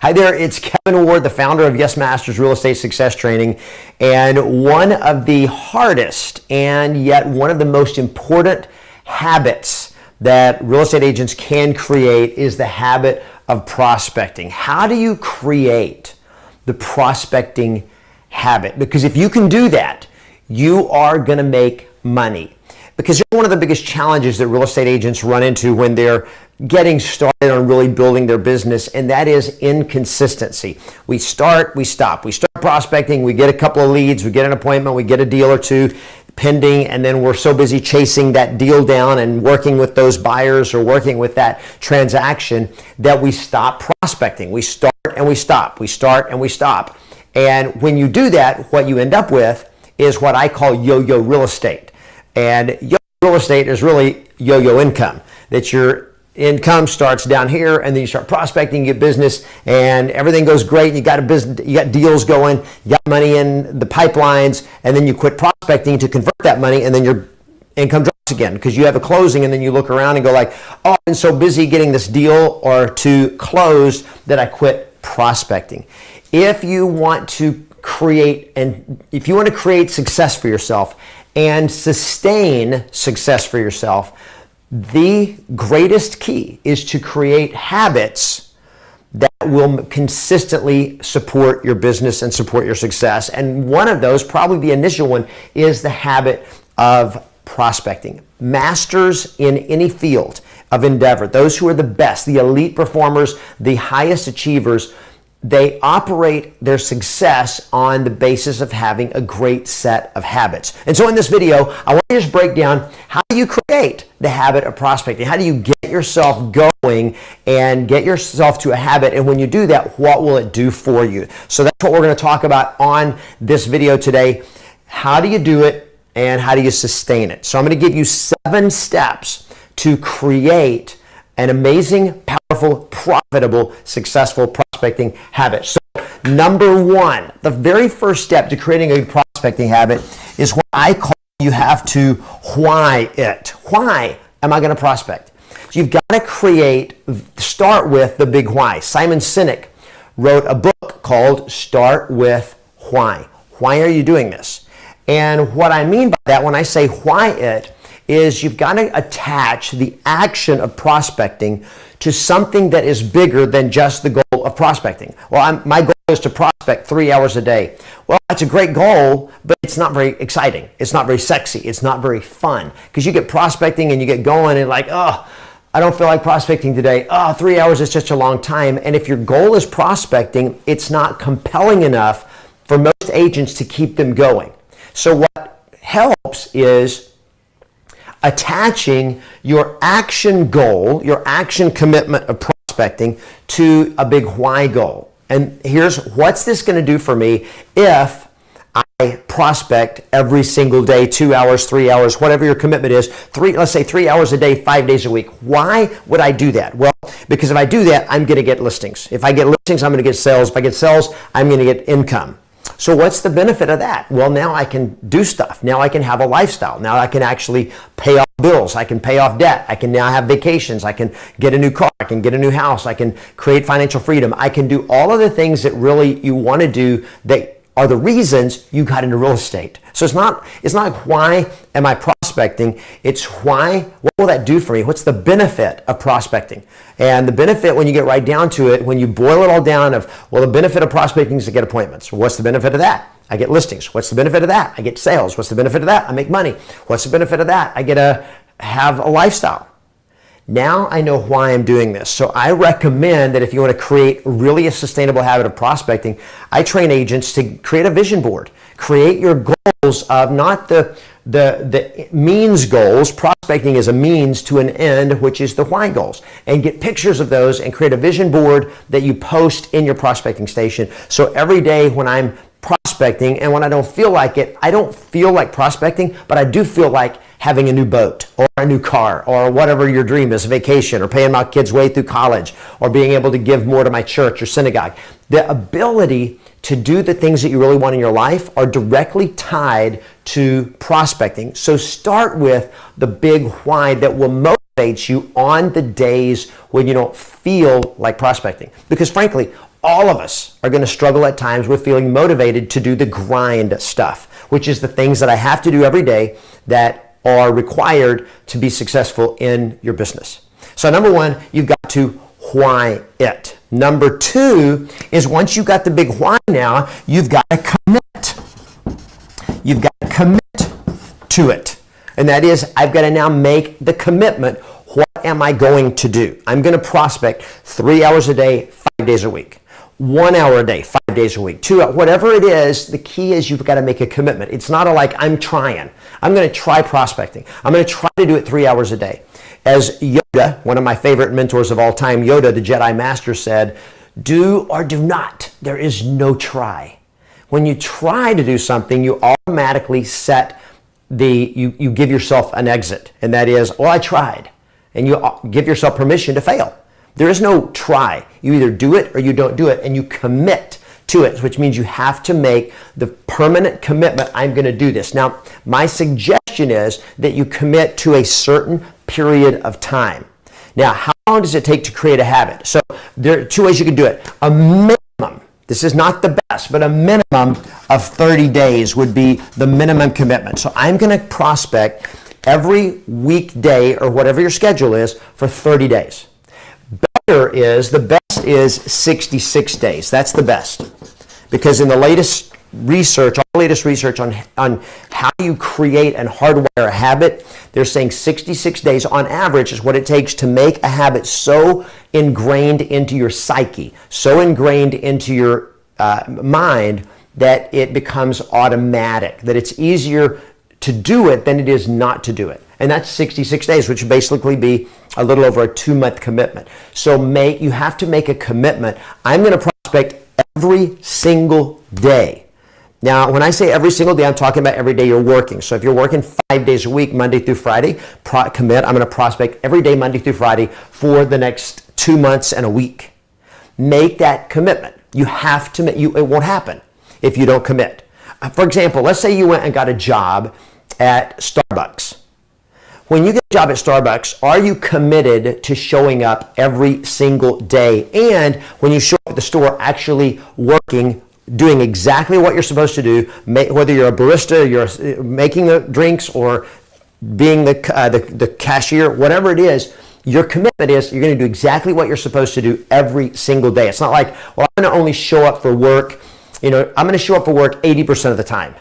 Hi there, it's Kevin Ward, the founder of Yes Masters Real Estate Success Training. And one of the hardest and yet one of the most important habits that real estate agents can create is the habit of prospecting. How do you create the prospecting habit? Because if you can do that, you are going to make money. Because here's one of the biggest challenges that real estate agents run into when they're getting started on really building their business, and that is inconsistency. We start, we stop. We start prospecting, we get a couple of leads, we get an appointment, we get a deal or two pending, and then we're so busy chasing that deal down and working with those buyers or working with that transaction that we stop prospecting. We start and we stop. We start and we stop. And when you do that, what you end up with is what I call yo-yo real estate. And yo-yo real estate is really yo-yo income. That your income starts down here, and then you start prospecting, you get business, and everything goes great. You got a business, you got deals going, you got money in the pipelines, and then you quit prospecting to convert that money, and then your income drops again because you have a closing, and then you look around and go like, oh, I've been so busy getting this deal or to close that I quit prospecting. If you want to create success for yourself and sustain success for yourself, the greatest key is to create habits that will consistently support your business and support your success. And one of those, probably the initial one, is the habit of prospecting. Masters in any field of endeavor, those who are the best, the elite performers, the highest achievers, they operate their success on the basis of having a great set of habits. And so in this video, I want to just break down how do you create the habit of prospecting? How do you get yourself going and get yourself to a habit? And when you do that, what will it do for you? So that's what we're going to talk about on this video today. How do you do it and how do you sustain it? So I'm going to give you 7 steps to create an amazing, powerful, profitable, successful prospecting habit. So number 1, the very first step to creating a prospecting habit is what I call you have to why it. Why am I going to prospect? So you've got to start with the big why. Simon Sinek wrote a book called Start with Why. Why are you doing this? And what I mean by that when I say why it is you've got to attach the action of prospecting to something that is bigger than just the goal of prospecting. Well, my goal is to prospect 3 hours a day. Well, that's a great goal, but it's not very exciting. It's not very sexy. It's not very fun because you get prospecting and you get going and like, oh, I don't feel like prospecting today. Oh, 3 hours is such a long time. And if your goal is prospecting, it's not compelling enough for most agents to keep them going. So what helps is attaching your action goal, your action commitment of prospecting to a big why goal. And here's what's this going to do for me if I prospect every single day, 2 hours, 3 hours, whatever your commitment is, let's say 3 hours a day, 5 days a week. Why would I do that? Well, because if I do that, I'm going to get listings. If I get listings, I'm going to get sales. If I get sales, I'm going to get income. So what's the benefit of that? Well, now I can do stuff. Now I can have a lifestyle. Now I can actually pay off bills. I can pay off debt. I can now have vacations. I can get a new car. I can get a new house. I can create financial freedom. I can do all of the things that really you want to do that are the reasons you got into real estate. So it's not like why am I prospecting? It's why, what will that do for me? What's the benefit of prospecting? And the benefit, when you get right down to it, when you boil it all down of, well, the benefit of prospecting is to get appointments. What's the benefit of that? I get listings. What's the benefit of that? I get sales. What's the benefit of that? I make money. What's the benefit of that? I get to have a lifestyle. Now I know why I'm doing this. So I recommend that if you want to create really a sustainable habit of prospecting, I train agents to create a vision board. Create your goals of not the means goals. Prospecting is a means to an end, which is the why goals. And get pictures of those and create a vision board that you post in your prospecting station. So every day when I'm prospecting and when I don't feel like it, I don't feel like prospecting, but I do feel like having a new boat or a new car or whatever your dream is, a vacation or paying my kids' way through college or being able to give more to my church or synagogue. The ability to do the things that you really want in your life are directly tied to prospecting. So start with the big why that will motivate motivates you on the days when you don't feel like prospecting. Because frankly, all of us are going to struggle at times with feeling motivated to do the grind stuff, which is the things that I have to do every day that are required to be successful in your business. So number one, you've got to why it. Number two is once you've got the big why now, you've got to commit. You've got to commit to it. And that is, I've got to now make the commitment. What am I going to do? I'm going to prospect 3 hours a day, 5 days a week. 1 hour a day, 5 days a week, 2 hours, whatever it is, the key is you've got to make a commitment. It's not like I'm trying. I'm going to try prospecting. I'm going to try to do it 3 hours a day. As Yoda, one of my favorite mentors of all time, Yoda, the Jedi Master, said, do or do not. There is no try. When you try to do something, you automatically set you give yourself an exit. And that is, well, I tried. And you give yourself permission to fail. There is no try. You either do it or you don't do it, and you commit to it, which means you have to make the permanent commitment, I'm going to do this. Now, my suggestion is that you commit to a certain period of time. Now, how long does it take to create a habit? So there are two ways you can do it. A minimum, this is not the best, but a minimum of 30 days would be the minimum commitment. So I'm going to prospect every weekday or whatever your schedule is for 30 days. The best is 66 days. That's the best. Because in the latest research, on how you create and hardwire a habit, they're saying 66 days on average is what it takes to make a habit so ingrained into your psyche, so ingrained into your mind that it becomes automatic, that it's easier to do it than it is not to do it. And that's 66 days, which would basically be a little over a 2-month commitment. So you have to make a commitment. I'm going to prospect every single day. Now, when I say every single day, I'm talking about every day you're working. So if you're working 5 days a week, Monday through Friday, commit. I'm going to prospect every day, Monday through Friday, for the next 2 months and a week. Make that commitment. You have to. It won't happen if you don't commit. For example, let's say you went and got a job at Starbucks. When you get a job at Starbucks, are you committed to showing up every single day? And when you show up at the store, actually working, doing exactly what you're supposed to do, whether you're a barista, you're making the drinks, or being the cashier, whatever it is, your commitment is you're going to do exactly what you're supposed to do every single day. It's not like, well, I'm going to only show up for work. I'm going to show up for work 80% of the time.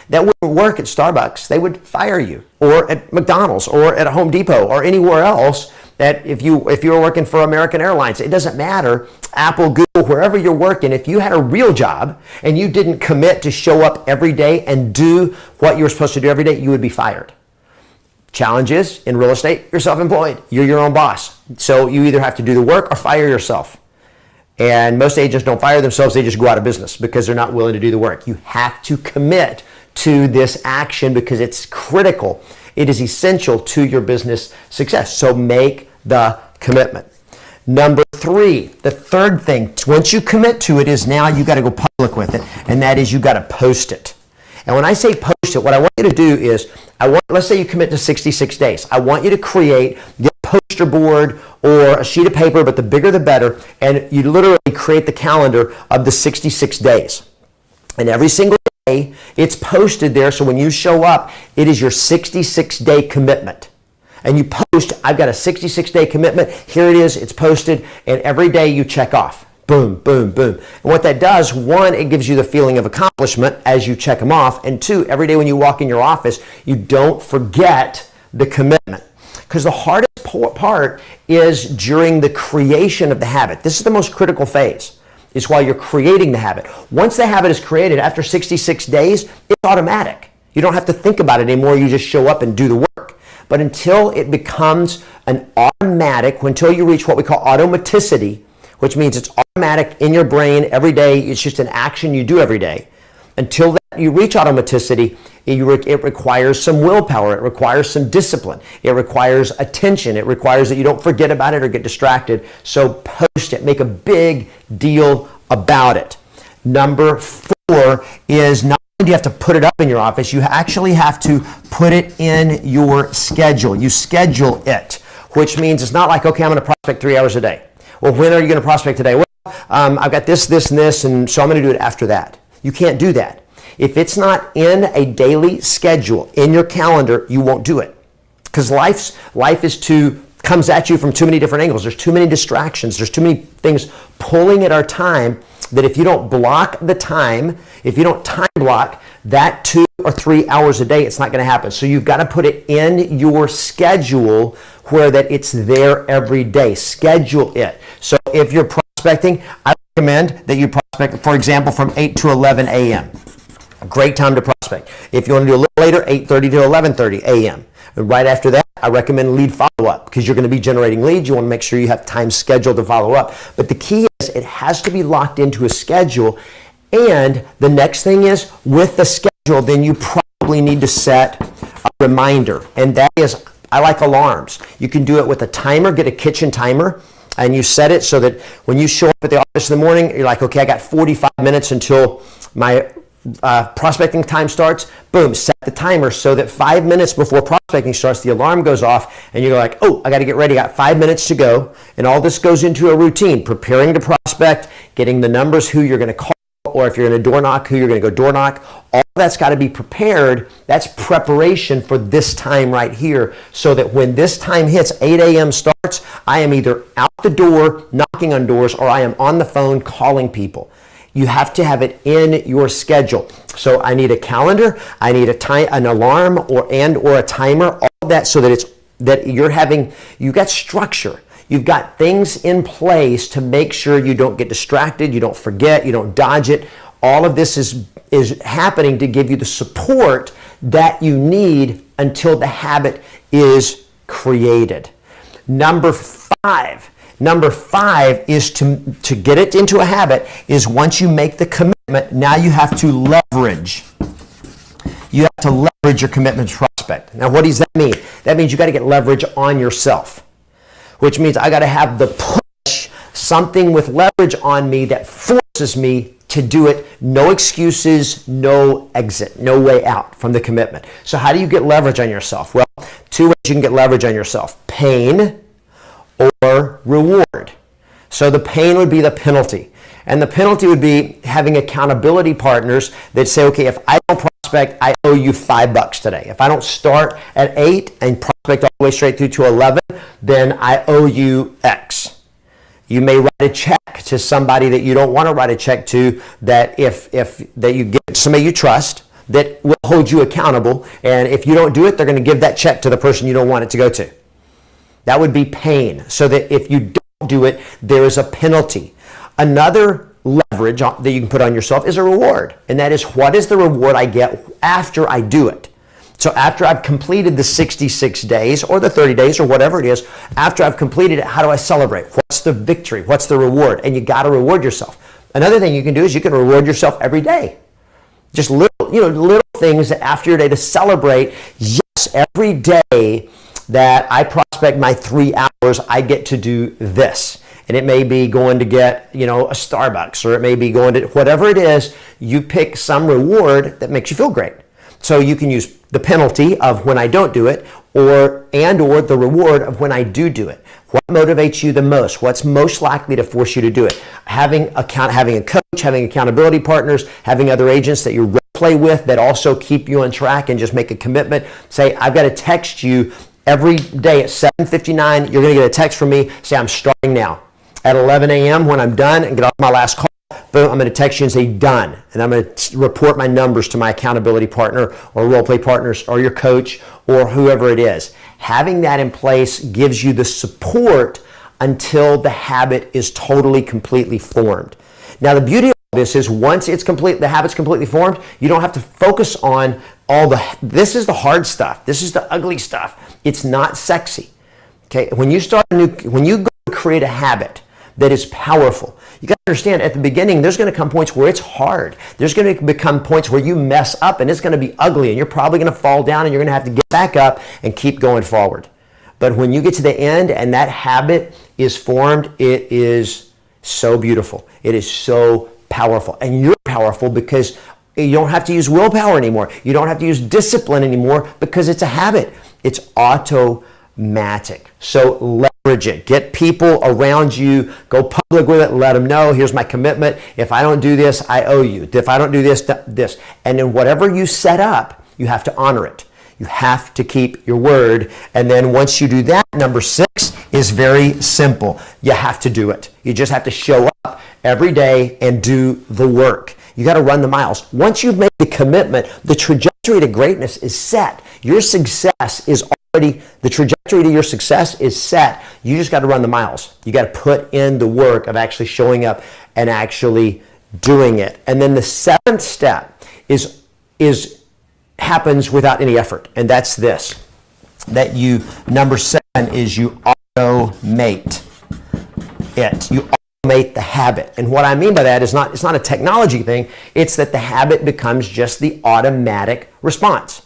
That wouldn't work at Starbucks. They would fire you, or at McDonald's, or at Home Depot, or anywhere else. That if you were working for American Airlines, it doesn't matter. Apple, Google, wherever you're working, if you had a real job and you didn't commit to show up every day and do what you were supposed to do every day, you would be fired. Challenge is, in real estate, you're self-employed. You're your own boss. So you either have to do the work or fire yourself. And most agents don't fire themselves, they just go out of business because they're not willing to do the work. You have to commit to this action because it's critical. It is essential to your business success. So make the commitment. Number 3, the third thing, once you commit to it, is now you got to go public with it, and that is you got to post it. And when I say post it, what I want you to do is, let's say you commit to 66 days. I want you to get a poster board or a sheet of paper, but the bigger the better, and you literally create the calendar of the 66 days. And every single day, it's posted there, so when you show up, it is your 66-day commitment. And you post, I've got a 66-day commitment, here it is, it's posted, and every day you check off. Boom, boom, boom. And what that does, 1, it gives you the feeling of accomplishment as you check them off, and 2, every day when you walk in your office, you don't forget the commitment. Because the hardest part is during the creation of the habit. This is the most critical phase. It's while you're creating the habit. Once the habit is created, after 66 days, it's automatic. You don't have to think about it anymore. You just show up and do the work. But until it becomes an automatic, until you reach what we call automaticity, which means it's automatic in your brain every day, it's just an action you do every day. Until you reach automaticity, it requires some willpower, it requires some discipline, it requires attention, it requires that you don't forget about it or get distracted. So post it, make a big deal about it. Number 4 is not only do you have to put it up in your office, you actually have to put it in your schedule. You schedule it. which means it's not like, okay, I'm going to prospect 3 hours a day. Well, when are you going to prospect today? Well, I've got this, this, and this, and so I'm going to do it after that. You can't do that. If it's not in a daily schedule, in your calendar, you won't do it. Because life comes at you from too many different angles. There's too many distractions. There's too many things pulling at our time that if you don't block the time, if you don't time block that 2 or 3 hours a day, it's not going to happen. So you've got to put it in your schedule where that it's there every day. Schedule it. So if you're prospecting, I recommend that you prospect, for example, from 8 to 11 a.m. A great time to prospect. If you want to do a little later, 8:30 to 11:30 a.m. And right after that, I recommend lead follow-up because you're going to be generating leads. You want to make sure you have time scheduled to follow up. But the key is it has to be locked into a schedule. And the next thing is with the schedule, then you probably need to set a reminder. And that is, I like alarms. You can do it with a timer, get a kitchen timer, and you set it so that when you show up at the office in the morning, you're like, okay, I got 45 minutes until my prospecting time starts. Boom, set the timer so that 5 minutes before prospecting starts, the alarm goes off and you're like, oh, I got to get ready. I got 5 minutes to go. And all this goes into a routine, preparing to prospect, getting the numbers, who you're going to call, or if you're going to door knock, who you're going to go door knock. All that's got to be prepared. That's preparation for this time right here so that when this time hits, 8 a.m. starts, I am either out the door knocking on doors or I am on the phone calling people. You have to have it in your schedule. So I need a calendar, I need an alarm or a timer, all of that so that you've got structure. You've got things in place to make sure you don't get distracted, you don't forget, you don't dodge it. All of this is happening to give you the support that you need until the habit is created. Number five is to get it into a habit is once you make the commitment, now you have to leverage. You have to leverage your commitment to prospect. Now, what does that mean? That means you got to get leverage on yourself, which means I got to have the push, something with leverage on me that forces me to do it. No excuses, no exit, no way out from the commitment. So how do you get leverage on yourself? Well, 2 ways you can get leverage on yourself. Pain or reward. So the pain would be the penalty. And the penalty would be having accountability partners that say, okay, if I don't prospect, I owe you $5 today. If I don't start at 8 and prospect all the way straight through to 11, then I owe you X. You may write a check to somebody that you don't want to write a check to, that that you get somebody you trust that will hold you accountable. And if you don't do it, they're going to give that check to the person you don't want it to go to. That would be pain. So that if you don't do it, there is a penalty. Another leverage that you can put on yourself is a reward. And that is, what is the reward I get after I do it? So after I've completed the 66 days or the 30 days or whatever it is, after I've completed it, how do I celebrate? What's the victory? What's the reward? And you got to reward yourself. Another thing you can do is you can reward yourself every day. Just little things that after your day to celebrate. Yes, every day that I prospect my 3 hours, I get to do this. And it may be going to get, a Starbucks, or it may be going to whatever it is. You pick some reward that makes you feel great. So you can use the penalty of when I don't do it, or the reward of when I do it. What motivates you the most? What's most likely to force you to do it? Having a coach, having accountability partners, having other agents that you play with that also keep you on track and just make a commitment. Say, I've got to text you every day at 7:59. You're going to get a text from me. Say, I'm starting now. At 11 a.m. when I'm done and get off my last call, boom, I'm going to text you and say done. And I'm going to report my numbers to my accountability partner or role play partners or your coach or whoever it is. Having that in place gives you the support until the habit is totally, completely formed. Now, the beauty of this is once it's complete, the habit's completely formed, you don't have to focus on this is the hard stuff. This is the ugly stuff. It's not sexy. Okay. When you go to create a habit that is powerful, you got to understand at the beginning, there's going to come points where it's hard. There's going to become points where you mess up and it's going to be ugly and you're probably going to fall down and you're going to have to get back up and keep going forward. But when you get to the end and that habit is formed, it is so beautiful. It is so powerful. And you're powerful because you don't have to use willpower anymore. You don't have to use discipline anymore because it's a habit. It's automatic. So leverage it. Get people around you. Go public with it. Let them know, here's my commitment. If I don't do this, I owe you. If I don't do this, this. And then whatever you set up, you have to honor it. You have to keep your word. And then once you do that, number 6 is very simple. You have to do it. You just have to show up every day and do the work. You got to run the miles. Once you've made the commitment, the trajectory to greatness is set. Your success is already, the trajectory to your success is set. You just got to run the miles. You got to put in the work of actually showing up and actually doing it. And then the 7th step is happens without any effort. And that's this, that you, number 7 is you automate it. You automate the habit. And what I mean by that is it's not a technology thing. It's that the habit becomes just the automatic response.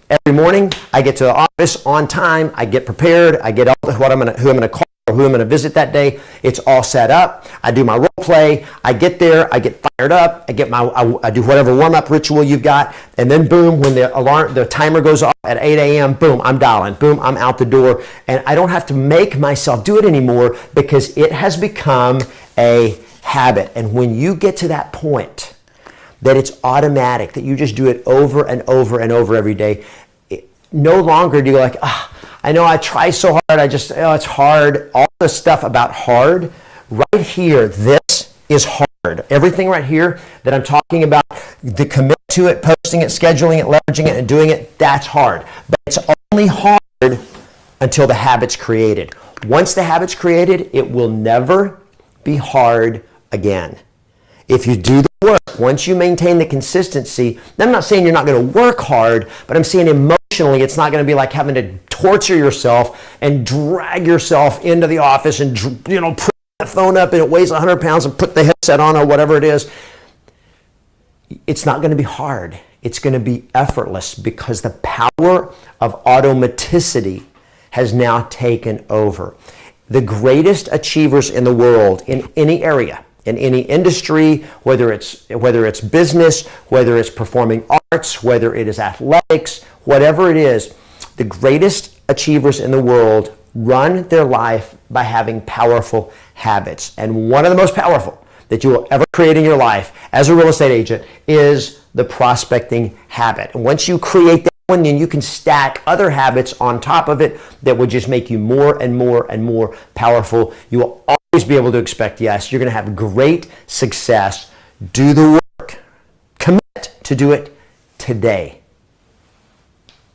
Every morning I get to the office on time. I get prepared. I get who I'm going to call or who I'm going to visit that day. It's all set up. I do my role play. I get there. I get fired up. I do whatever warm-up ritual you've got. And then boom, when the timer goes off at 8 a.m., boom, I'm dialing. Boom, I'm out the door. And I don't have to make myself do it anymore because it has become a habit. And when you get to that point that it's automatic, that you just do it over and over and over every day, no longer do you go like, I know I try so hard, it's hard. All the stuff about hard, right here, this is hard. Everything right here that I'm talking about, the commit to it, posting it, scheduling it, leveraging it, and doing it, that's hard. But it's only hard until the habit's created. Once the habit's created, it will never be hard again. If you do the work, once you maintain the consistency, I'm not saying you're not going to work hard, but I'm saying emotionally, it's not going to be like having to torture yourself and drag yourself into the office and, put that phone up and it weighs 100 pounds and put the headset on or whatever it is. It's not going to be hard. It's going to be effortless because the power of automaticity has now taken over. The greatest achievers in the world in any area, in any industry, whether it's business, whether it's performing arts, whether it is athletics, whatever it is, the greatest achievers in the world run their life by having powerful habits. And one of the most powerful that you will ever create in your life as a real estate agent is the prospecting habit. And once you create that one, then you can stack other habits on top of it that will just make you more and more and more powerful. You will always be able to expect yes. You're going to have great success. Do the work. Commit to do it today.